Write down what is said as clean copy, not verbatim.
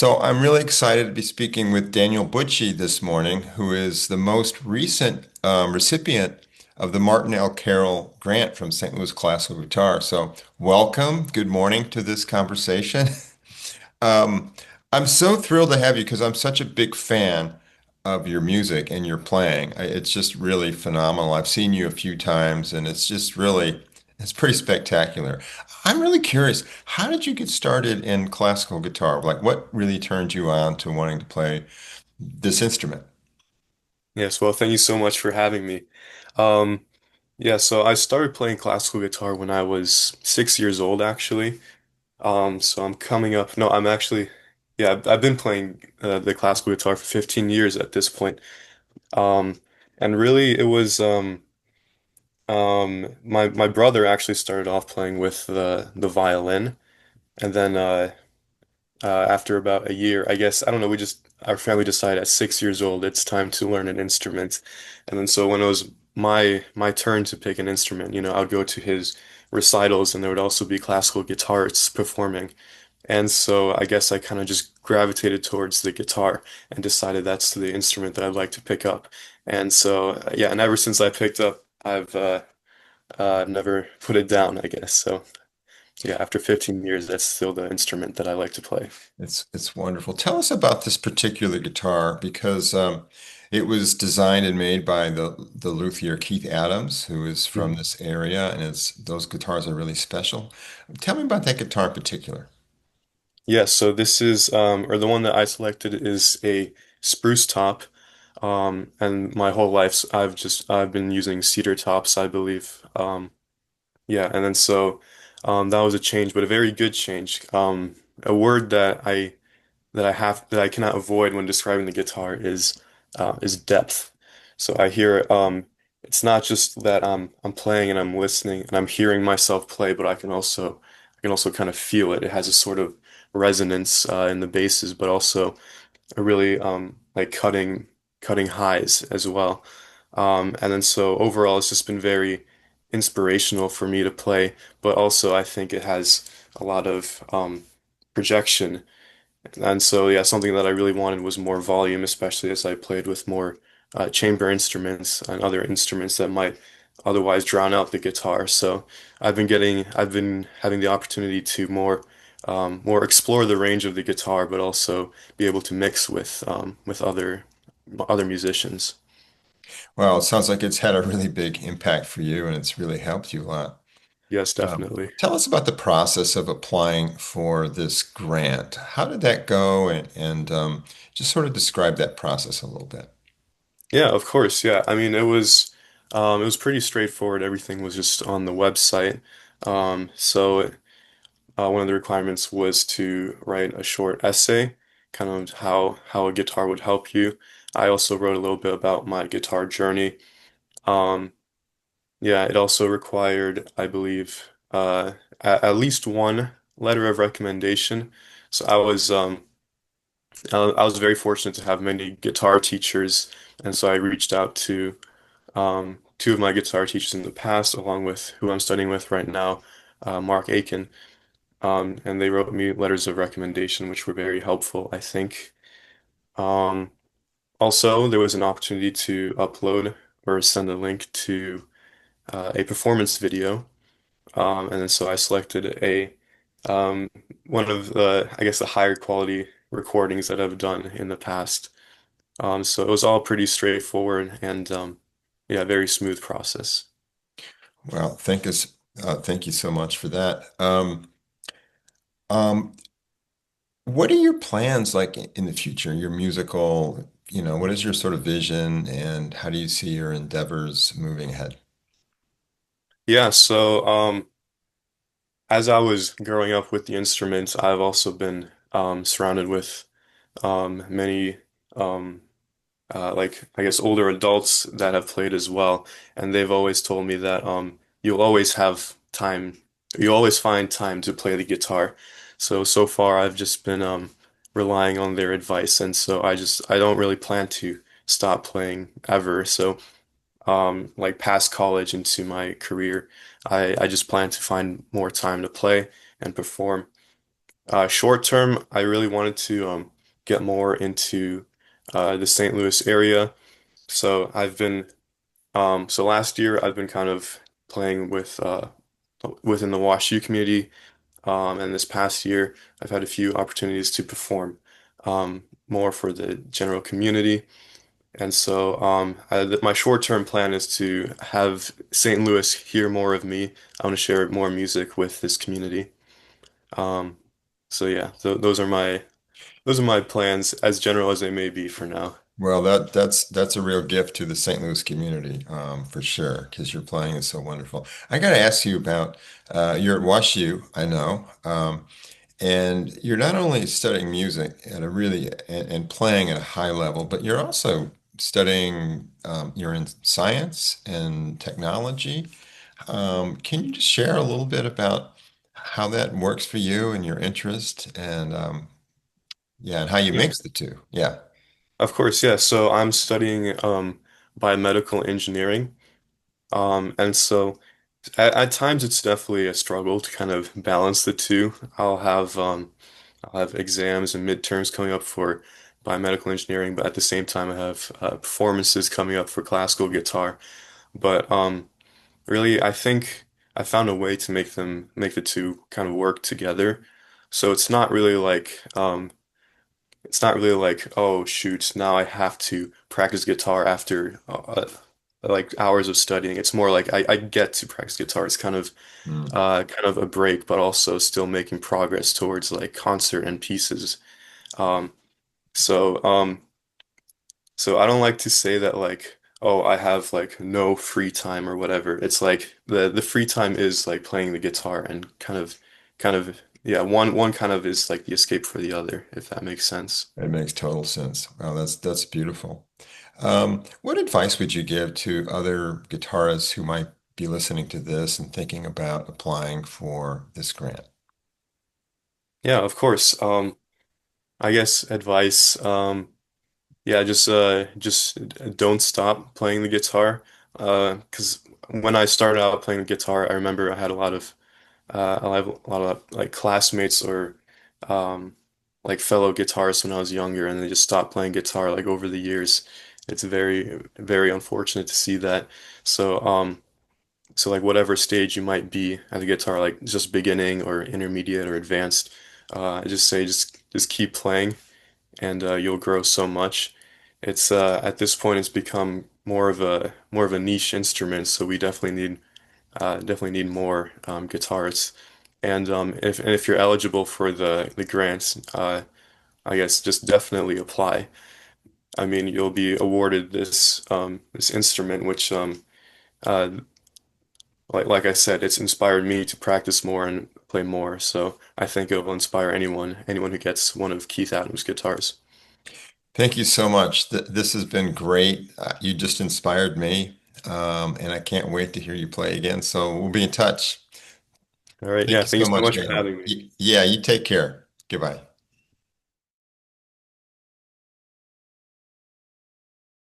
So I'm really excited to be speaking with Daniel Butchie this morning, who is the most recent recipient of the Marton L. Carroll Grant from St. Louis Classical Guitar. So welcome, good morning to this conversation. Um, I'm so thrilled to have you because I'm such a big fan of your music and your playing. It's just really phenomenal. I've seen you a few times and it's just really, it's pretty spectacular. I'm really curious, how did you get started in classical guitar? Like what really turned you on to wanting to play this instrument? Yes, well, thank you so much for having me. Um, yeah, so I started playing classical guitar when I was 6 years old, actually. So I'm coming up. No, I'm actually, yeah, I've been playing the classical guitar for 15 years at this point. Um, and really, it was my brother actually started off playing with the violin, and then after about a year, I guess, I don't know, we just, our family decided at 6 years old, it's time to learn an instrument. And then so when it was my turn to pick an instrument, I would go to his recitals and there would also be classical guitarists performing. And so I guess I kind of just gravitated towards the guitar and decided that's the instrument that I'd like to pick up. And so, yeah, and ever since I picked up, I've never put it down, I guess. So, yeah, after 15 years, that's still the instrument that I like to play. It's wonderful. Tell us about this particular guitar because it was designed and made by the luthier Keith Adams, who is from this area, and it's those guitars are really special. Tell me about that guitar in particular. Yes, so this is or the one that I selected is a spruce top. And my whole life I've been using cedar tops, I believe. Yeah, and then so that was a change, but a very good change. A word that I cannot avoid when describing the guitar is depth. So I hear it's not just that I'm playing and I'm listening and I'm hearing myself play, but I can also kind of feel it. It has a sort of resonance in the basses, but also a really like cutting highs as well. And then so overall, it's just been very inspirational for me to play, but also I think it has a lot of projection. And so, yeah, something that I really wanted was more volume, especially as I played with more chamber instruments and other instruments that might otherwise drown out the guitar. So I've been having the opportunity to more explore the range of the guitar, but also be able to mix with other musicians. Well, it sounds like it's had a really big impact for you, and it's really helped you a lot. Yes, definitely. Tell us about the process of applying for this grant. How did that go? And just sort of describe that process a little bit. Yeah, of course. Yeah. I mean, it was pretty straightforward. Everything was just on the website. So one of the requirements was to write a short essay, kind of how a guitar would help you. I also wrote a little bit about my guitar journey. Um, yeah, it also required, I believe, at least one letter of recommendation. So I was very fortunate to have many guitar teachers, and so I reached out to two of my guitar teachers in the past, along with who I'm studying with right now, Mark Akin. And they wrote me letters of recommendation, which were very helpful, I think. Um, Also, there was an opportunity to upload or send a link to a performance video. And then so I selected um, one of the, I guess, the higher quality recordings that I've done in the past. So it was all pretty straightforward and yeah, very smooth process. Well, thank you so much for that. Um, what are your plans like in the future? Your musical, what is your sort of vision and how do you see your endeavors moving ahead? Yeah, so as I was growing up with the instruments, I've also been surrounded with many um, like I guess older adults that have played as well, and they've always told me that you'll always have time, you always find time to play the guitar. So far I've just been relying on their advice, and so I don't really plan to stop playing ever. So like past college into my career, I just plan to find more time to play and perform. Short term, I really wanted to get more into the St. Louis area. So so last year I've been kind of playing within the WashU community, and this past year I've had a few opportunities to perform more for the general community. And so my short-term plan is to have St. Louis hear more of me. I want to share more music with this community. Um, so yeah, those are my plans, as general as they may be for now. Well, that's a real gift to the St. Louis community, for sure, because your playing is so wonderful. I got to ask you about you're at WashU, I know, and you're not only studying music at a really and playing at a high level, but you're also studying. You're in science and technology. Can you just share a little bit about how that works for you and your interest, and yeah, and how you Yeah, mix the two? Yeah. of course, yeah. So I'm studying biomedical engineering. And so at times it's definitely a struggle to kind of balance the two. I'll have exams and midterms coming up for biomedical engineering, but at the same time I have performances coming up for classical guitar. But really I think I found a way to make the two kind of work together. So it's not really like, oh shoot, now I have to practice guitar after like hours of studying. It's more like I get to practice guitar. It's Mm. kind of a break, but also still making progress towards like concert and pieces. Um, so so I don't like to say that like, oh, I have like no free time or whatever. It's like the free time is like playing the guitar and kind of yeah, one kind of is like the escape for the other, if that makes sense. It makes total sense. Wow, that's beautiful. What advice would you give to other guitarists who might be listening to this and thinking about applying for this grant? Yeah, of course. I guess advice. Yeah, just don't stop playing the guitar. 'Cause when I started out playing the guitar, I remember I have a lot of like classmates or um like fellow guitarists when I was younger, and they just stopped playing guitar like over the years. It's very unfortunate to see that. So so like whatever stage you might be at the guitar, like just beginning or intermediate or advanced, I just say just keep playing and you'll grow so much. It's at this point it's become more of a niche instrument, so we definitely need more guitarists. And if you're eligible for the grants, I guess just definitely apply. I mean, you'll be awarded this instrument, which uh, like I said, it's inspired me to practice more and play more. So I think it will inspire anyone who gets one of Keith Adams' guitars. Thank you so much. This has been great. You just inspired me, and I can't wait to hear you play again. So we'll be in touch. All right, Thank yeah, you thank you so so much, much for Daniel. having me. Yeah, you take care. Goodbye.